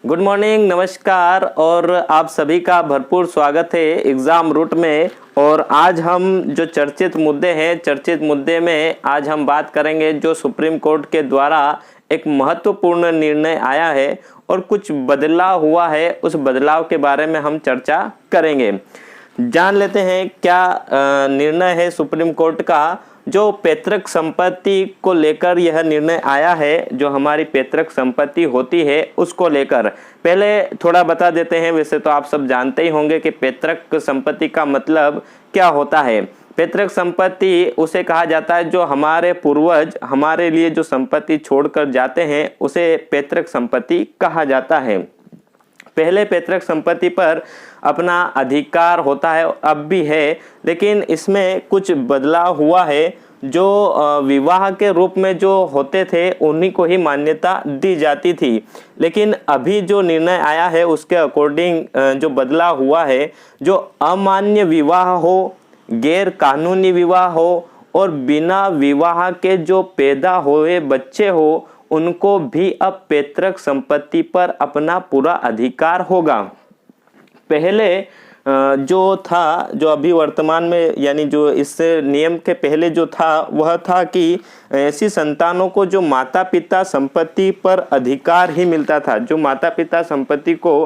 Good morning, नमस्कार और आप सभी का भरपूर स्वागत है एग्ज़ाम रूट में। और आज हम जो चर्चित मुद्दे में आज हम बात करेंगे जो सुप्रीम कोर्ट के द्वारा एक महत्वपूर्ण निर्णय आया है और कुछ बदलाव हुआ है, उस बदलाव के बारे में हम चर्चा करेंगे। जान लेते हैं क्या निर्णय है सुप्रीम कोर्ट का। जो पैतृक संपत्ति को लेकर यह निर्णय आया है, जो हमारी पैतृक संपत्ति होती है उसको लेकर पहले थोड़ा बता देते हैं। वैसे तो आप सब जानते ही होंगे कि पैतृक संपत्ति का मतलब क्या होता है। पैतृक संपत्ति उसे कहा जाता है जो हमारे पूर्वज हमारे लिए जो संपत्ति छोड़कर जाते हैं उसे पैतृक संपत्ति कहा जाता है। पहले पैतृक संपत्ति पर अपना अधिकार होता है, अब भी है, लेकिन इसमें कुछ बदलाव हुआ है। जो विवाह के रूप में जो होते थे उन्हीं को ही मान्यता दी जाती थी, लेकिन अभी जो निर्णय आया है उसके अकॉर्डिंग जो बदलाव हुआ है, जो अमान्य विवाह हो, गैर कानूनी विवाह हो और बिना विवाह के जो पैदा हुए बच्चे हो, उनको भी अब पैतृक संपत्ति पर अपना पूरा अधिकार होगा। पहले जो था, जो अभी वर्तमान में यानी जो इस नियम के पहले जो था वह था कि ऐसी संतानों को जो माता पिता संपत्ति पर अधिकार ही मिलता था। जो माता पिता संपत्ति को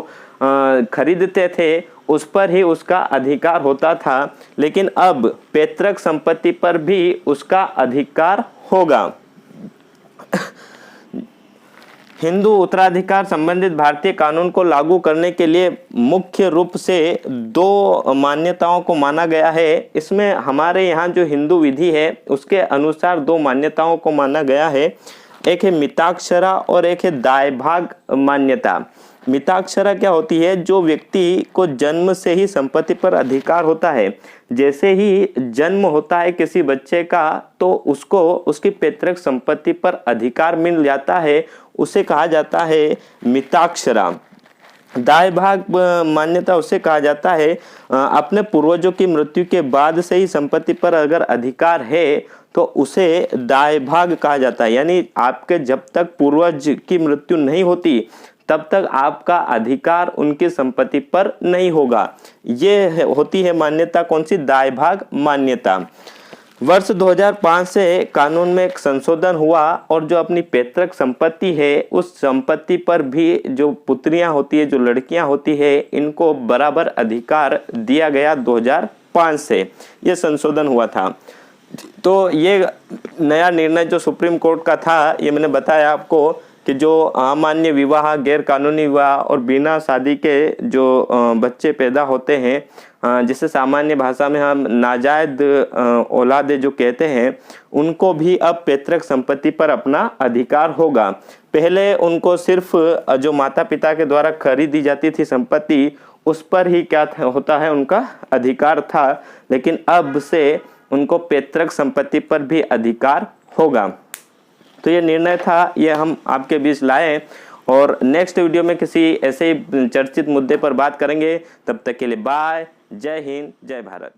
खरीदते थे उस पर ही उसका अधिकार होता था, लेकिन अब पैतृक संपत्ति पर भी उसका अधिकार होगा। हिंदू उत्तराधिकार संबंधित भारतीय कानून को लागू करने के लिए मुख्य रूप से दो मान्यताओं को माना गया है। इसमें हमारे यहाँ जो हिंदू विधि है उसके अनुसार दो मान्यताओं को माना गया है। एक है मिताक्षरा और एक है दायभाग मान्यता। मिताक्षरा क्या होती है? जो व्यक्ति को जन्म से ही संपत्ति पर अधिकार होता है, जैसे ही जन्म होता है किसी बच्चे का तो उसको उसकी पैतृक संपत्ति पर अधिकार मिल जाता है, उसे कहा जाता है मिताक्षरा। दायभाग मान्यता उसे कहा जाता है अपने पूर्वजों की मृत्यु के बाद से ही संपत्ति पर अगर अधिकार है तो उसे दायभाग कहा जाता है। यानी आपके जब तक पूर्वज की मृत्यु नहीं होती तब तक आपका अधिकार उनकी संपत्ति पर नहीं होगा। ये होती है मान्यता कौन सी? दायभाग मान्यता। वर्ष 2005 से कानून में एक संशोधन हुआ और जो अपनी पैतृक संपत्ति है उस संपत्ति पर भी जो पुत्रियां होती है, जो लड़कियां होती है, इनको बराबर अधिकार दिया गया 2005 से। ये संशोधन हुआ था। तो ये नया निर्णय जो सुप्रीम कोर्ट का था, ये मैंने बताया आपको कि जो अमान्य विवाह, गैर कानूनी विवाह और बिना शादी के जो बच्चे पैदा होते हैं, जिसे सामान्य भाषा में हम नाजायज औलादे जो कहते हैं, उनको भी अब पैतृक संपत्ति पर अपना अधिकार होगा। पहले उनको सिर्फ जो माता पिता के द्वारा खरीदी जाती थी संपत्ति उस पर ही क्या होता है, उनका अधिकार था, लेकिन अब से उनको पैतृक संपत्ति पर भी अधिकार होगा। तो ये निर्णय था, ये हम आपके बीच लाए और नेक्स्ट वीडियो में किसी ऐसे ही चर्चित मुद्दे पर बात करेंगे। तब तक के लिए बाय, जय हिंद, जय भारत।